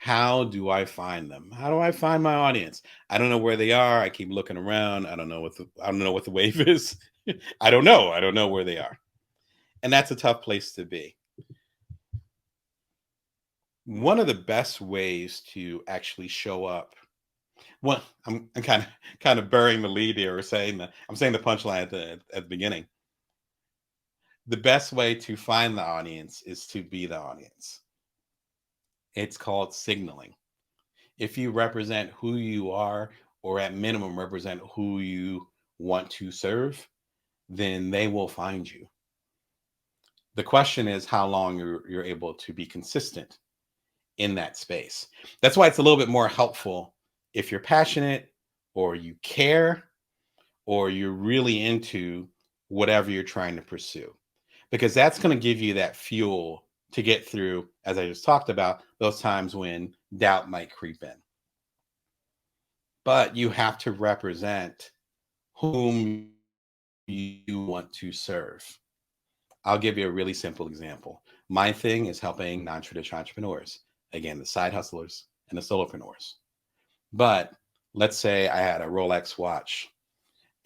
How do I find them? How do I find my audience? I don't know where they are. I keep looking around. I don't know what the wave is. I don't know. I don't know where they are. And that's a tough place to be. One of the best ways to actually show up. Well, I'm kind of burying the lead here, or I'm saying the punchline at the beginning. The best way to find the audience is to be the audience. It's called signaling. If you represent who you are, or at minimum represent who you want to serve, then they will find you. The question is how long you're able to be consistent in that space. That's why it's a little bit more helpful if you're passionate, or you care, or you're really into whatever you're trying to pursue, because that's going to give you that fuel to get through, as I just talked about, those times when doubt might creep in. But you have to represent whom you want to serve. I'll give you a really simple example. My thing is helping non-traditional entrepreneurs. Again, the side hustlers and the solopreneurs. But let's say I had a Rolex watch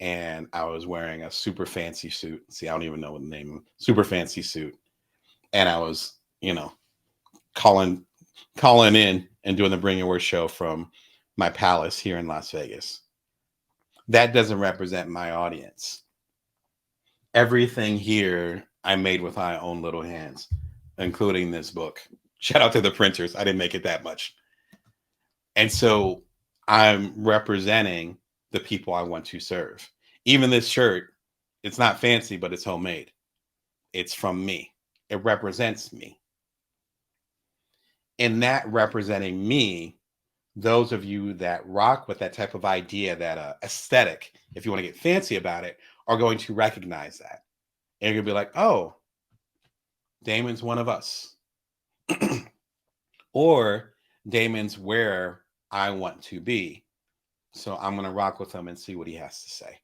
and I was wearing a super fancy suit. See, I don't even know what the name of super fancy suit. And I was, calling in and doing the Bring Your Worst show from my palace here in Las Vegas. That doesn't represent my audience. Everything here I made with my own little hands, including this book. Shout out to the printers. I didn't make it that much. And so I'm representing the people I want to serve. Even this shirt, it's not fancy, but it's homemade. It's from me. It represents me. In that representing me, those of you that rock with that type of idea, that aesthetic, if you want to get fancy about it, are going to recognize that. And you're going to be like, oh, Damon's one of us. Or Damon's where I want to be. So I'm going to rock with him and see what he has to say.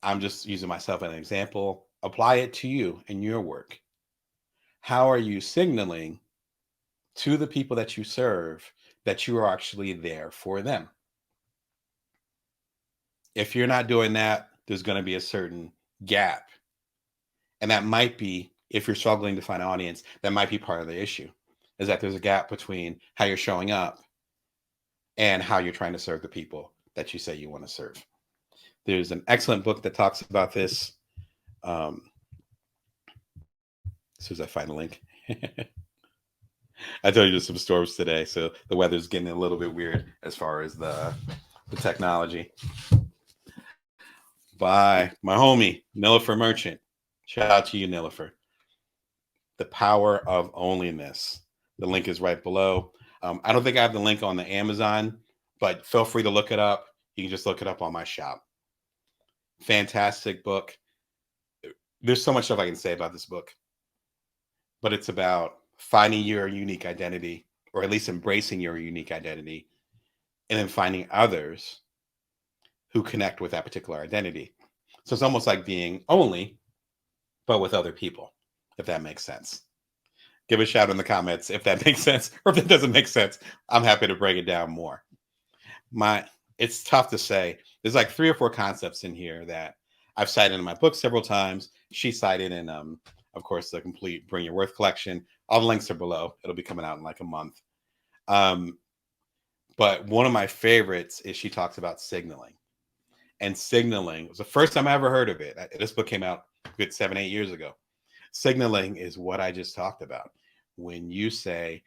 I'm just using myself as an example. Apply it to you and your work. How are you signaling to the people that you serve that you are actually there for them? If you're not doing that, there's going to be a certain gap. And that might be, if you're struggling to find an audience, that might be part of the issue, is that there's a gap between how you're showing up and how you're trying to serve the people that you say you want to serve. There's an excellent book that talks about this. As soon as I find a link. I told you there's some storms today, so the weather's getting a little bit weird as far as the technology. By my homie, Nilifer Merchant. Shout out to you, Nilifer. The Power of Onlyness. The link is right below. I don't think I have the link on the Amazon, but feel free to look it up. You can just look it up on my shop. Fantastic book. There's so much stuff I can say about this book, but it's about finding your unique identity, or at least embracing your unique identity, and then finding others who connect with that particular identity. So it's almost like being only, but with other people, if that makes sense. Give a shout in the comments if that makes sense, or if it doesn't make sense. I'm happy to break it down more. It's tough to say. There's like 3 or 4 concepts in here that I've cited in my book several times. She cited in, of course, the complete Bring Your Worth collection. All the links are below. It'll be coming out in like a month. But one of my favorites is she talks about signaling. And signaling was the first time I ever heard of it. This book came out a good 7-8 years ago. Signaling is what I just talked about. When you say,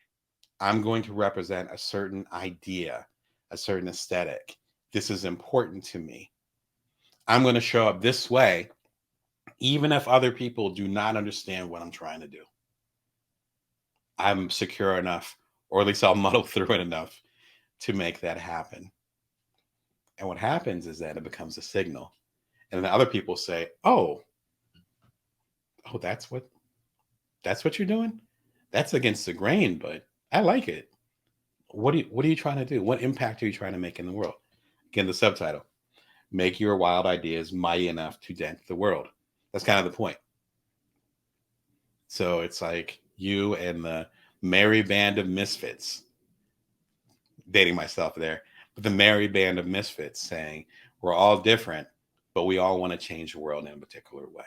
I'm going to represent a certain idea, a certain aesthetic. This is important to me. I'm going to show up this way, even if other people do not understand what I'm trying to do. I'm secure enough, or at least I'll muddle through it enough to make that happen. And what happens is that it becomes a signal. And then other people say, oh, that's what you're doing? That's against the grain, but I like it. What are you trying to do? What impact are you trying to make in the world? Again, the subtitle, make your wild ideas mighty enough to dent the world. That's kind of the point. So it's like you and the merry band of misfits, dating myself there, but the merry band of misfits saying we're all different, but we all want to change the world in a particular way.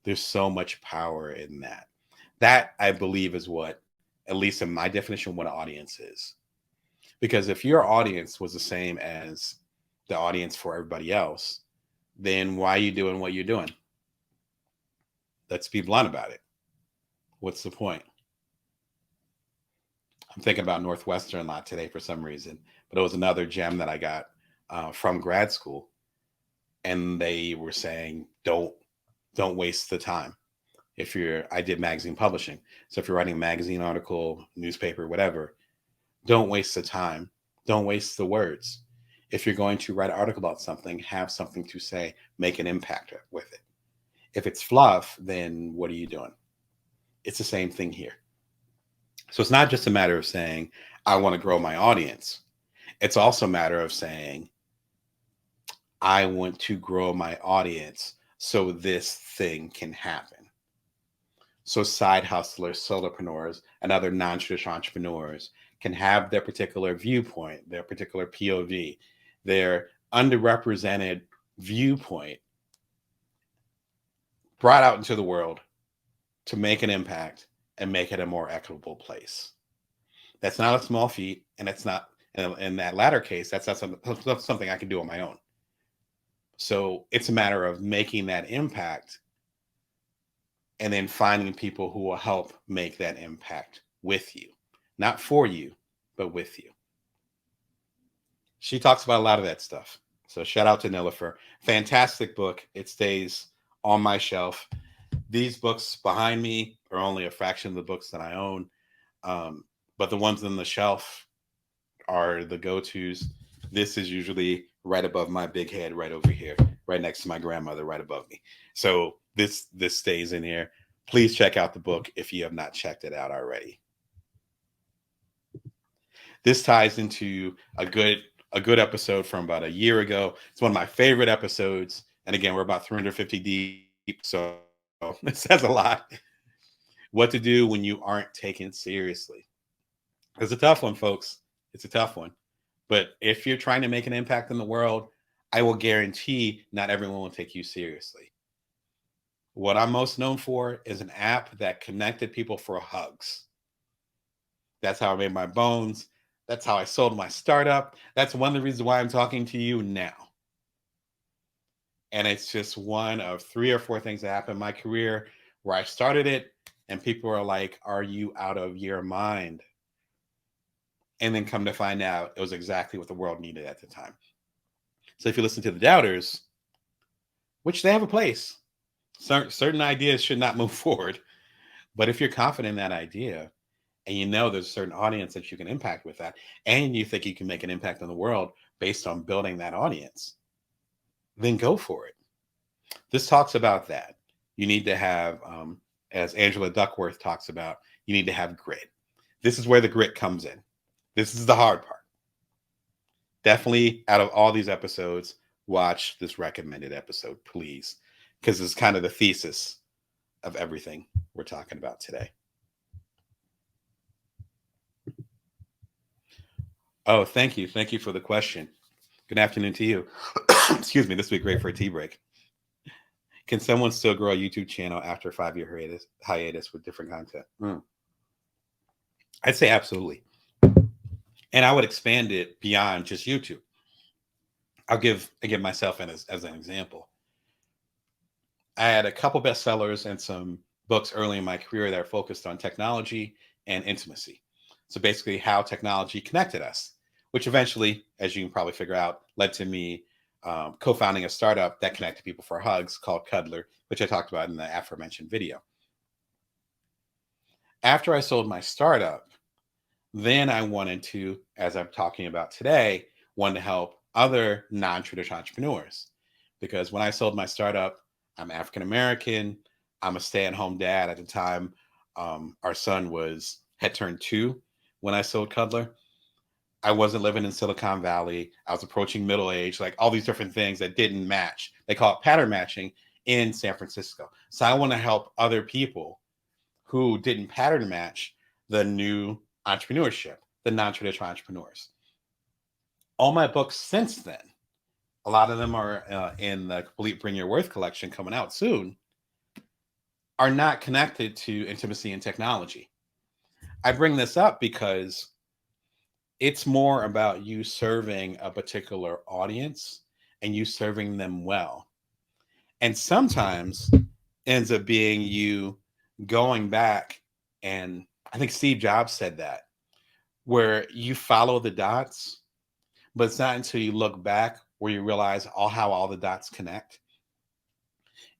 There's so much power in that. That I believe is what, at least in my definition, what an audience is. Because if your audience was the same as the audience for everybody else, then why are you doing what you're doing? Let's be blunt about it. What's the point? I'm thinking about Northwestern a lot today for some reason, but it was another gem that I got from grad school, and they were saying, don't waste the time. If you're, I did magazine publishing, so if you're writing a magazine article, newspaper, whatever, don't waste the time. Don't waste the words. If you're going to write an article about something, have something to say, make an impact with it. If it's fluff, then what are you doing? It's the same thing here. So it's not just a matter of saying, I want to grow my audience. It's also a matter of saying, I want to grow my audience so this thing can happen. So side hustlers, solopreneurs, and other non-traditional entrepreneurs can have their particular viewpoint, their particular POV, their underrepresented viewpoint brought out into the world to make an impact and make it a more equitable place. That's not a small feat, and it's not, in that latter case, that's not something I can do on my own. So it's a matter of making that impact and then finding people who will help make that impact with you, not for you, but with you. She talks about a lot of that stuff. So shout out to Nilifer. Fantastic book. It stays on my shelf. These books behind me are only a fraction of the books that I own. But the ones on the shelf are the go-tos. This is usually right above my big head, right over here, right next to my grandmother, right above me. So this stays in here. Please check out the book if you have not checked it out already. This ties into a good episode from about a year ago. It's one of my favorite episodes. And again, we're about 350 deep, so it says a lot. What to do when you aren't taken seriously. It's a tough one, folks. It's a tough one. But if you're trying to make an impact in the world, I will guarantee not everyone will take you seriously. What I'm most known for is an app that connected people for hugs. That's how I made my bones. That's how I sold my startup. That's one of the reasons why I'm talking to you now. And it's just one of 3 or 4 things that happened in my career where I started it and people are like, are you out of your mind? And then come to find out it was exactly what the world needed at the time. So if you listen to the doubters, which they have a place, certain ideas should not move forward. But if you're confident in that idea and you know there's a certain audience that you can impact with that, and you think you can make an impact on the world based on building that audience, then go for it. This talks about that. You need to have, as Angela Duckworth talks about, you need to have grit. This is where the grit comes in. This is the hard part. Definitely, out of all these episodes, watch this recommended episode, please, because it's kind of the thesis of everything we're talking about today. Oh, thank you. Thank you for the question. Good afternoon to you. Excuse me. This would be great for a tea break. Can someone still grow a YouTube channel after a 5-year hiatus with different content? I'd say absolutely. And I would expand it beyond just YouTube. I'll give myself as an example. I had a couple bestsellers and some books early in my career that are focused on technology and intimacy. So basically how technology connected us, which eventually, as you can probably figure out, led to me co-founding a startup that connected people for hugs called Cuddler, which I talked about in the aforementioned video. After I sold my startup, then I wanted to, as I'm talking about today, wanted to help other non-traditional entrepreneurs. Because when I sold my startup, I'm African-American. I'm a stay-at-home dad at the time. Our son had turned 2 when I sold Cuddler. I wasn't living in Silicon Valley. I was approaching middle age, like all these different things that didn't match. They call it pattern matching in San Francisco. So I want to help other people who didn't pattern match the new entrepreneurship, the non-traditional entrepreneurs. All my books since then, a lot of them are in the complete Bring Your Worth collection coming out soon, are not connected to intimacy and technology. I bring this up because it's more about you serving a particular audience and you serving them well. And sometimes ends up being you going back, and I think Steve Jobs said that, where you follow the dots, but it's not until you look back where you realize how all the dots connect.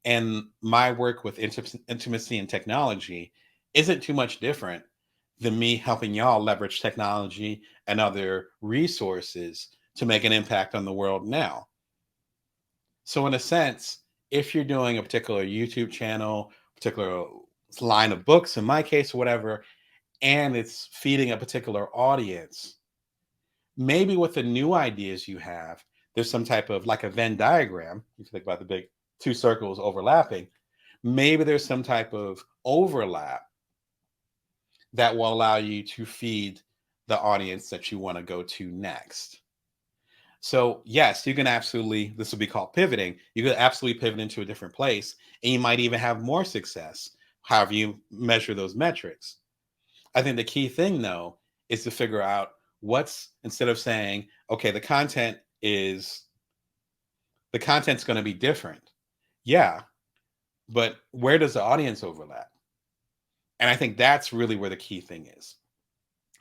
And my work with intimacy and technology isn't too much different than me helping y'all leverage technology and other resources to make an impact on the world now. So in a sense, if you're doing a particular YouTube channel, particular line of books, in my case, or whatever, and it's feeding a particular audience, maybe with the new ideas you have, there's some type of like a Venn diagram. You think about the big two circles overlapping. Maybe there's some type of overlap that will allow you to feed the audience that you want to go to next. So yes, you can absolutely, this will be called pivoting. You could absolutely pivot into a different place, and you might even have more success, however you measure those metrics. I think the key thing though is to figure out instead of saying, okay, the content's going to be different. Yeah, but where does the audience overlap? And I think that's really where the key thing is.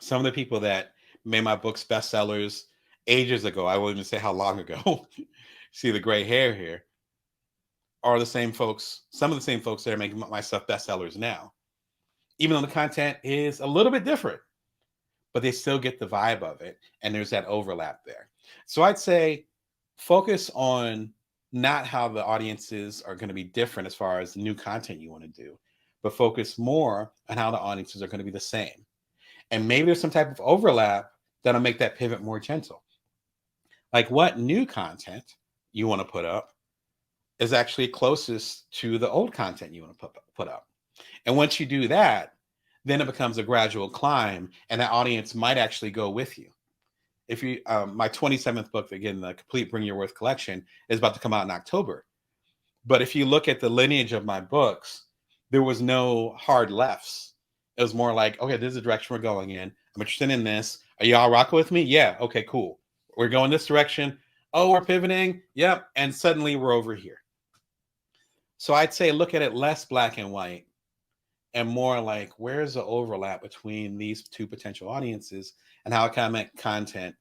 Some of the people that made my books bestsellers ages ago, I won't even say how long ago, see the gray hair here, are the same folks, some of the same folks that are making my stuff bestsellers now. Even though the content is a little bit different, but they still get the vibe of it. And there's that overlap there. So I'd say focus on not how the audiences are going to be different as far as new content you want to do, but focus more on how the audiences are going to be the same. And maybe there's some type of overlap that'll make that pivot more gentle. Like what new content you want to put up is actually closest to the old content you want to put up. And once you do that, then it becomes a gradual climb, and that audience might actually go with you. If you, my 27th book, again, the complete Bring Your Worth collection, is about to come out in October. But if you look at the lineage of my books, there was no hard lefts. It was more like, okay, this is the direction we're going in. I'm interested in this. Are y'all rocking with me? Yeah. Okay, cool. We're going this direction. Oh, we're pivoting. Yep. And suddenly we're over here. So I'd say look at it less black and white and more like, where's the overlap between these two potential audiences, and how can I make content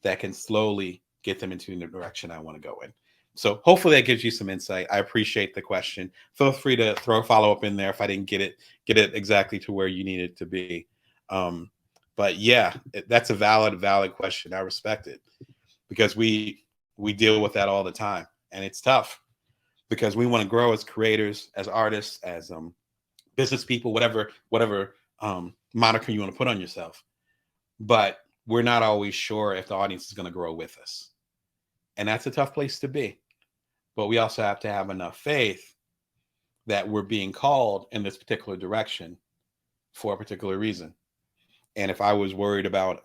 that can slowly get them into the direction I want to go in. So hopefully that gives you some insight. I appreciate the question. Feel free to throw a follow-up in there if I didn't get it exactly to where you need it to be. But yeah, that's a valid question. I respect it, because we deal with that all the time, and it's tough because we want to grow as creators, as artists, as business people, whatever moniker you want to put on yourself. But we're not always sure if the audience is going to grow with us. And that's a tough place to be. But we also have to have enough faith that we're being called in this particular direction for a particular reason. And if I was worried about,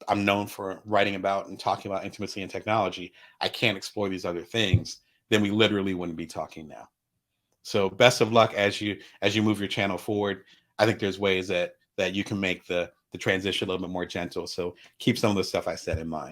I'm known for writing about and talking about intimacy and technology, I can't explore these other things, then we literally wouldn't be talking now. So best of luck as you move your channel forward. I think there's ways that you can make the transition a little bit more gentle. So keep some of the stuff I said in mind.